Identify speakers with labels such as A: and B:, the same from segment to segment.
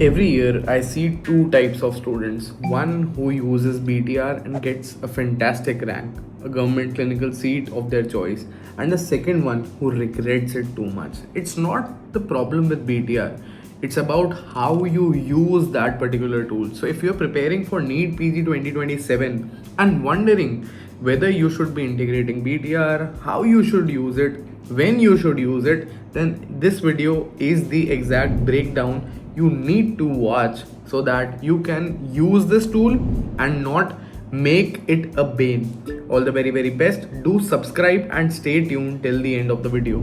A: Every year, I see two types of students. One who uses BTR and gets a fantastic rank, a government clinical seat of their choice, and the second one who regrets it too much. It's not the problem with BTR, it's about how you use that particular tool. So, if you're preparing for NEET PG 2027 and wondering whether you should be integrating BTR, how you should use it, when you should use it, then this video is the exact breakdown you need to watch so that you can use this tool and not make it a bane. All the very, very best. Do subscribe and stay tuned till the end of the video.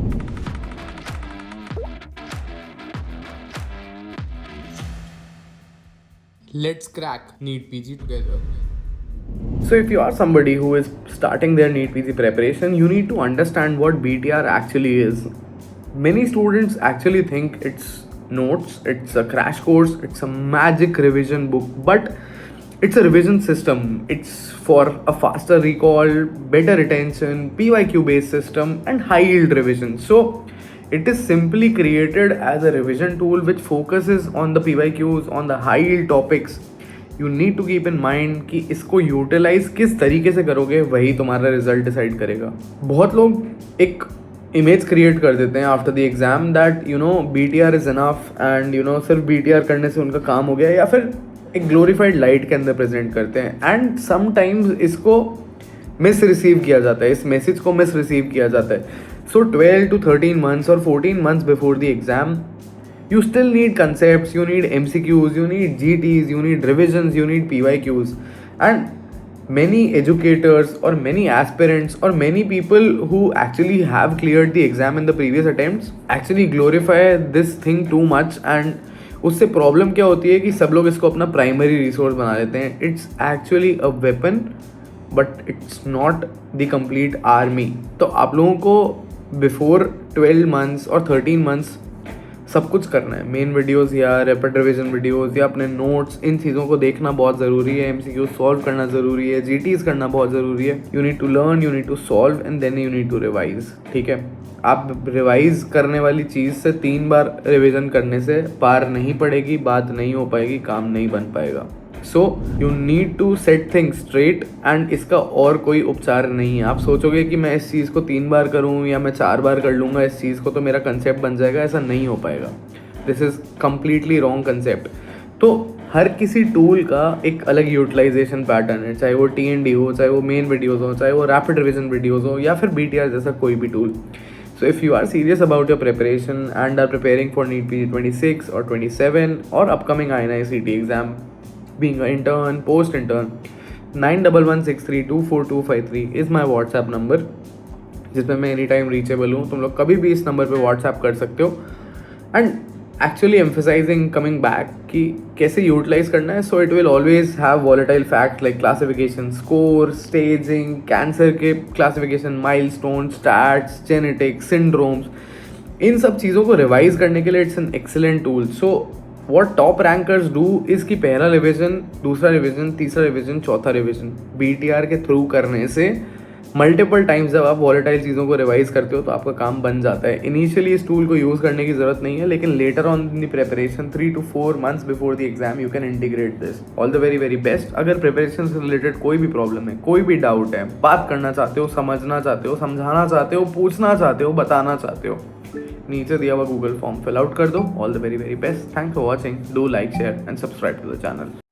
A: Let's crack NEET PG together. So, if you are somebody who is starting their NEET PG preparation, you need to understand what BTR actually is. Many students actually think it's notes, it's a crash course, it's a magic revision book, but it's a revision system. It's for a faster recall, better retention, PYQ based system, and high yield revision. So, it is simply created as a revision tool which focuses on the PYQs, on the high yield topics. You need to keep in mind कि इसको utilise किस तरीके से करोगे वही तुम्हारा result decide करेगा. बहुत लोग एक इमेज क्रिएट कर देते हैं after the exam that BTR is enough and सिर्फ BTR करने से उनका काम हो गया, या फिर एक ग्लोरीफाइड लाइट के अंदर प्रेजेंट करते हैं. एंड समटाइम्स इसको मिस रिसीव किया जाता है, इस मैसेज को मिस रिसीव किया जाता है. सो 12 to 13 months or 14 months before the exam, you still need concepts, you need MCQs, you need GTs, you need revisions, you need PYQs. And many educators or many aspirants or many people who actually have cleared the exam in the previous attempts actually glorify this thing too much. And उससे problem क्या होती है कि सब लोग इसको अपना primary resource बना लेते हैं. It's actually a weapon but it's not the complete army. तो आप लोगों को बिफोर 12 months और 13 months सब कुछ करना है. मेन वीडियोस या रैपिड रिवीजन वीडियोस या अपने नोट्स, इन चीज़ों को देखना बहुत ज़रूरी है. MCQ सॉल्व करना ज़रूरी है, GTs करना बहुत ज़रूरी है. You need to learn, you need to solve and then you need to revise. ठीक है, आप रिवाइज करने वाली चीज़ से 3 बार रिवीजन करने से पार नहीं पड़ेगी, बात नहीं हो पाएगी, काम नहीं बन पाएगा. So you need to set things straight and इसका और कोई उपचार नहीं है. आप सोचोगे कि मैं इस चीज़ को 3 बार करूँ या मैं 4 बार कर लूँगा इस चीज़ को तो मेरा कंसेप्ट बन जाएगा, ऐसा नहीं हो पाएगा. This is completely wrong concept. तो हर किसी टूल का एक अलग यूटिलाइजेशन पैटर्न है, चाहे वो TND हो, चाहे वो मेन वीडियोज़ हो, चाहे वो रैपिड रिविजन वीडियोज़ हो, या फिर BTR जैसा कोई भी tool. So if you are serious about your preparation and are preparing for NEET PG 26 or 27 or upcoming INI-CT exam, being an intern, post-intern, 9116324253 is my WhatsApp number, जिसमें मैं any time reachable हूँ. तुम लोग कभी भी इस number पे WhatsApp कर सकते हो. And actually emphasising coming back कि कैसे यूटिलाइज करना है. So it will always have volatile fact like classification, score, staging, cancer के classification, milestone, stats, genetics, syndromes. इन सब चीज़ों को रिवाइज करने के लिए it's an excellent tool. So what top rankers do is कि पहला रिविजन, दूसरा रिविजन, तीसरा रिविजन, चौथा रिविजन BTR के थ्रू करने से मल्टीपल टाइम्स जब आप वॉलेटाइल चीज़ों को रिवाइज करते हो तो आपका काम बन जाता है. इनिशियली इस टूल को यूज़ करने की ज़रूरत नहीं है, लेकिन later on in the preparation 3 to 4 months before the exam you can integrate this. All the very very best. अगर प्रिपरेशन से रिलेटेड कोई भी प्रॉब्लम है, कोई भी डाउट है, बात करना चाहते हो, समझना चाहते हो, समझाना चाहते हो, पूछना चाहते हो, बताना चाहते हो, नीचे दिया हुआ गूगल फॉर्म फिल आउट कर दो. All the very very best. Thanks for watching. Do like, share and subscribe to the channel.